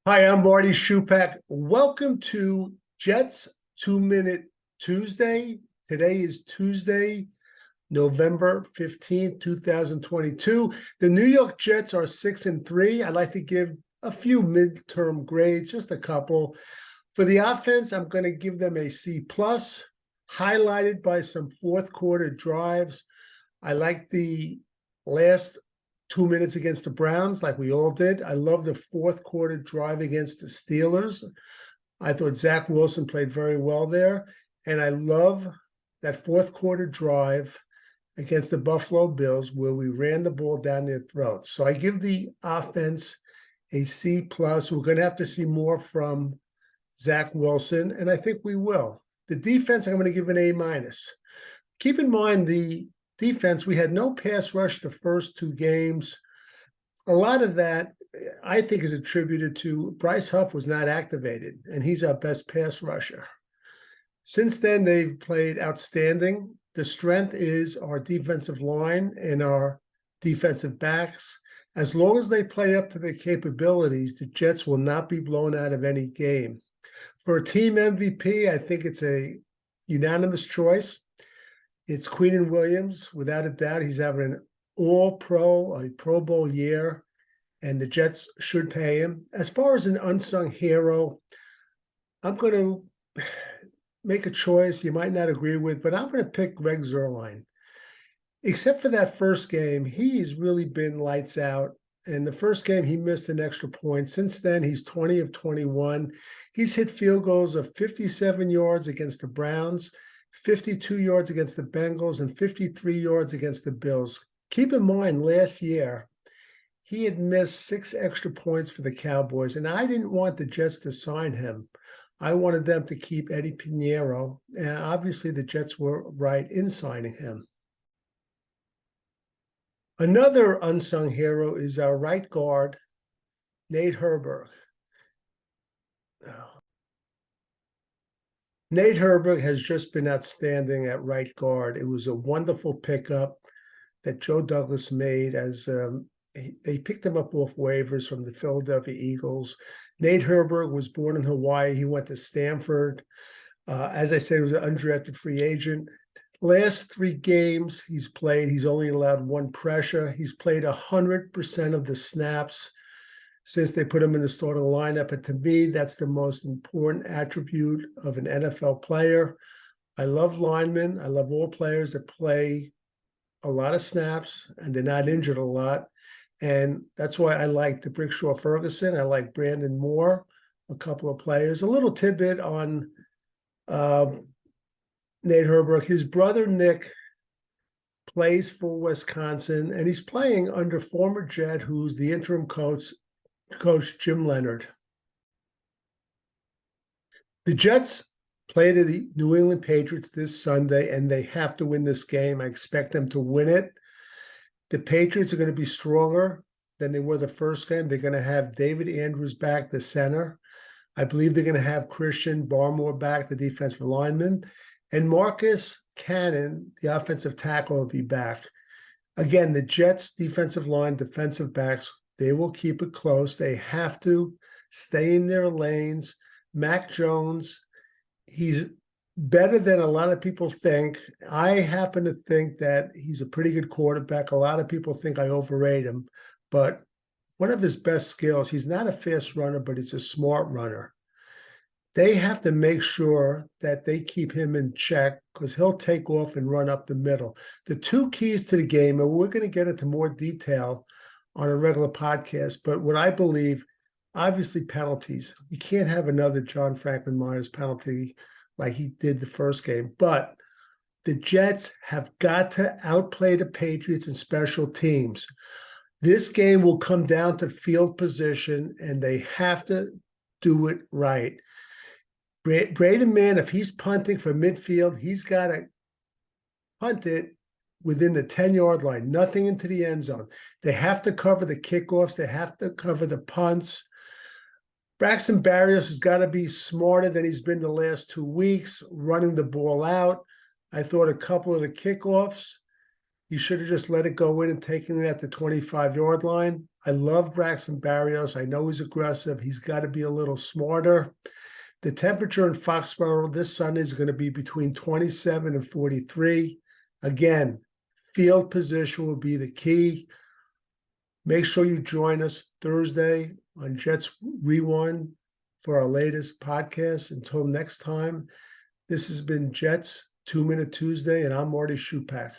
Hi, I'm Marty Schupak. Welcome to Jets 2 Minute Tuesday. Today is Tuesday, November 15th, 2022. The New York Jets are 6-3. I'd like to give a few midterm grades, just a couple. For the offense, I'm going to give them a C plus, highlighted by some fourth quarter drives. I like the last 2 minutes against the Browns, like we all did. I love the fourth quarter drive against the Steelers. I thought Zach Wilson played very well there. And I love that fourth quarter drive against the Buffalo Bills where we ran the ball down their throats. So I give the offense a C plus. We're going to have to see more from Zach Wilson, and I think we will. The defense, I'm going to give an A minus. Keep in mind the defense, we had no pass rush the first two games. A lot of that, I think, is attributed to Bryce Huff was not activated, and he's our best pass rusher. Since then, they've played outstanding. The strength is our defensive line and our defensive backs. As long as they play up to their capabilities, the Jets will not be blown out of any game. For a team MVP, I think it's a unanimous choice. It's Queenan Williams, without a doubt. He's having an all-pro, a Pro Bowl year, and the Jets should pay him. As far as an unsung hero, I'm going to make a choice you might not agree with, but I'm going to pick Greg Zuerlein. Except for that first game, he's really been lights out. In the first game, he missed an extra point. Since then, he's 20 of 21. He's hit field goals of 57 yards against the Browns, 52 yards against the Bengals, and 53 yards against the Bills. Keep in mind, last year, he had missed 6 extra points for the Cowboys, and I didn't want the Jets to sign him. I wanted them to keep Eddie Pinheiro, and obviously the Jets were right in signing him. Another unsung hero is our right guard, Nate Herberg. Nate Herberg has just been outstanding at right guard. It was a wonderful pickup that Joe Douglas made as they picked him up off waivers from the Philadelphia Eagles. Nate Herberg was born in Hawaii. He went to Stanford. As I said, he was an undrafted free agent. Last 3 games he's played, he's only allowed 1 pressure. He's played 100% of the snaps since they put him in the starting lineup. And to me, that's the most important attribute of an NFL player. I love linemen. I love all players that play a lot of snaps and they're not injured a lot. And that's why I like the Brickshaw Ferguson. I like Brandon Moore, a couple of players. A little tidbit on Nate Herberg. His brother, Nick, plays for Wisconsin, and he's playing under former Jet, who's the interim coach Jim Leonard. The Jets play to the New England Patriots this Sunday, and they have to win this game. I expect them to win it. The Patriots are going to be stronger than they were the first game. They're going to have David Andrews back, the center. I believe they're going to have Christian Barmore back, the defensive lineman. And Marcus Cannon, the offensive tackle, will be back. Again, the Jets' defensive line, defensive backs, they will keep it close. They have to stay in their lanes. Mac Jones, he's better than a lot of people think. I happen to think that he's a pretty good quarterback. A lot of people think I overrate him. But one of his best skills, he's not a fast runner, but he's a smart runner. They have to make sure that they keep him in check because he'll take off and run up the middle. The 2 keys to the game, and we're going to get into more detail on a regular podcast, but what I believe, obviously penalties. You can't have another John Franklin Myers penalty like he did the first game. But the Jets have got to outplay the Patriots in special teams. This game will come down to field position, and they have to do it right. Braden Mann, if he's punting from midfield, he's got to punt it within the 10-yard line, nothing into the end zone. They have to cover the kickoffs. They have to cover the punts. Braxton Berrios has got to be smarter than he's been the last 2 weeks, running the ball out. I thought a couple of the kickoffs, he should have just let it go in and taken it at the 25-yard line. I love Braxton Barrios. I know he's aggressive. He's got to be a little smarter. The temperature in Foxborough this Sunday is going to be between 27 and 43. Again, field position will be the key. Make sure you join us Thursday on Jets Rewind for our latest podcast. Until next time, this has been Jets 2 Minute Tuesday, and I'm Marty Schupak.